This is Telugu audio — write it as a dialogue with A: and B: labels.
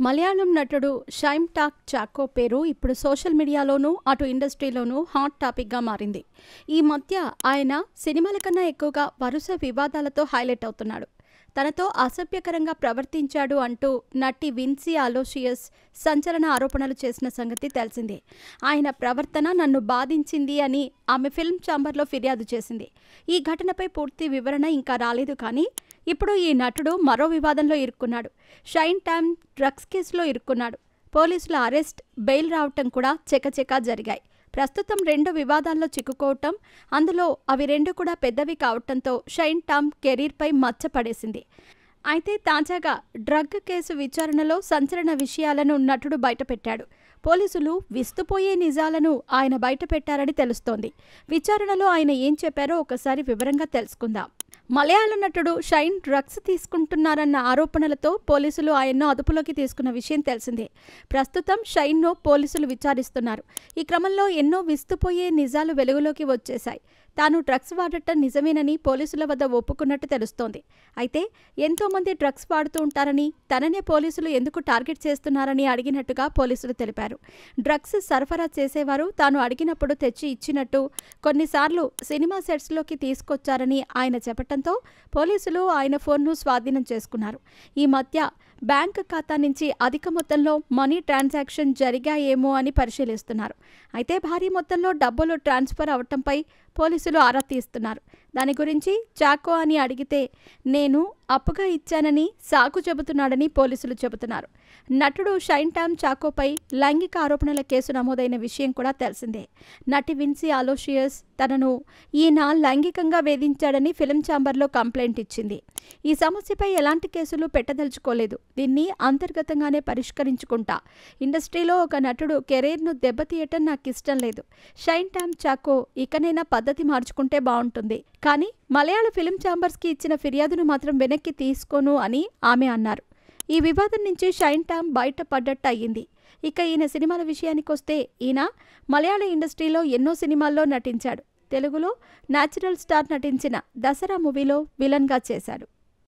A: మలయాళం నటుడు షైమ్ టాక్ చాకో పేరు ఇప్పుడు సోషల్ మీడియాలోనూ అటు ఇండస్ట్రీలోనూ హాట్ టాపిక్గా మారింది. ఈ మధ్య ఆయన సినిమాల కన్నా ఎక్కువగా వరుస వివాదాలతో హైలైట్ అవుతున్నాడు. తనతో అసభ్యకరంగా ప్రవర్తించాడు అంటూ నటి విన్సీ అలోషియస్ సంచలన ఆరోపణలు చేసిన సంగతి తెలిసిందే. ఆయన ప్రవర్తన నన్ను బాధించింది అని ఆమె ఫిల్మ్ ఛాంబర్లో ఫిర్యాదు చేసింది. ఈ ఘటనపై పూర్తి వివరణ ఇంకా రాలేదు. కానీ ఇప్పుడు ఈ నటుడు మరో వివాదంలో ఇరుక్కున్నాడు. షైన్ టామ్ డ్రగ్స్ కేసులో ఇరుక్కున్నాడు. పోలీసుల అరెస్ట్, బెయిల్ రావటం కూడా చకచకా జరిగాయి. ప్రస్తుతం 2 వివాదాల్లో చిక్కుకోవటం, అందులో అవి 2 కూడా పెద్దవి కావటంతో షైన్ టామ్ కెరీర్పై మచ్చ పడేసింది. అయితే తాజాగా డ్రగ్ కేసు విచారణలో సంచలన విషయాలను నటుడు బయటపెట్టాడు. పోలీసులు విస్తుపోయే నిజాలను ఆయన బయటపెట్టారని తెలుస్తోంది. విచారణలో ఆయన ఏం చెప్పారో ఒకసారి వివరంగా తెలుసుకుందాం. మలయాళ నటుడు షైన్ డ్రగ్స్ తీసుకుంటున్నారన్న ఆరోపణలతో పోలీసులు ఆయన్ను అదుపులోకి తీసుకున్న విషయం తెలిసిందే. ప్రస్తుతం షైన్ను పోలీసులు విచారిస్తున్నారు. ఈ క్రమంలో ఎన్నో విస్తుపోయే నిజాలు వెలుగులోకి వచ్చేశాయి. తాను డ్రగ్స్ వాడటం నిజమేనని పోలీసుల వద్ద ఒప్పుకున్నట్టు తెలుస్తోంది. అయితే ఎంతోమంది డ్రగ్స్ వాడుతూ ఉంటారని, తననే పోలీసులు ఎందుకు టార్గెట్ చేస్తున్నారని అడిగినట్టుగా పోలీసులు తెలిపారు. డ్రగ్స్ సరఫరా చేసేవారు తాను అడిగినప్పుడు తెచ్చి ఇచ్చినట్టు, కొన్నిసార్లు సినిమా సెట్స్లోకి తీసుకొచ్చారని ఆయన చెప్పడంతో పోలీసులు ఆయన ఫోన్ను స్వాధీనం చేసుకున్నారు. ఈ మధ్య బ్యాంక్ ఖాతా నుంచి అధిక మొత్తంలో మనీ ట్రాన్సాక్షన్ జరిగాయేమో అని పరిశీలిస్తున్నారు. అయితే భారీ మొత్తంలో డబ్బులు ట్రాన్స్ఫర్ అవటంపై పోలీసులు ఆరా తీస్తున్నారు. దాని గురించి చాకో అని అడిగితే నేను అప్పుగా ఇచ్చానని సాకు చెబుతున్నాడని పోలీసులు చెబుతున్నారు. నటుడు షైన్ టామ్ చాకోపై లైంగిక ఆరోపణల కేసు నమోదైన విషయం కూడా తెలిసిందే. నటి విన్సీ అలోషియస్ తనను ఈయన లైంగికంగా వేధించాడని ఫిల్మ్ ఛాంబర్లో కంప్లైంట్ ఇచ్చింది. ఈ సమస్యపై ఎలాంటి కేసులు పెట్టదలుచుకోలేదు. దీన్ని అంతర్గతంగానే పరిష్కరించుకుంటా. ఇండస్ట్రీలో ఒక నటుడు కెరీర్ను దెబ్బతీయటం నాకు ఇష్టం లేదు. షైన్ టామ్ చాకో ఇకనైనా పద్ధతి మార్చుకుంటే బాగుంటుంది. కానీ మలయాళ ఫిల్మ్ ఛాంబర్స్కి ఇచ్చిన ఫిర్యాదును మాత్రం వెనక్కి తీసుకోను అని ఆమె అన్నారు. ఈ వివాదం నుంచి షైన్ టామ్ బయటపడ్డట్టు అయ్యింది. ఇక ఈయన సినిమాల విషయానికొస్తే ఈయన మలయాళ ఇండస్ట్రీలో ఎన్నో సినిమాల్లో నటించాడు. తెలుగులో న్యాచురల్ స్టార్ నటించిన దసరా మూవీలో విలన్గా చేశాడు.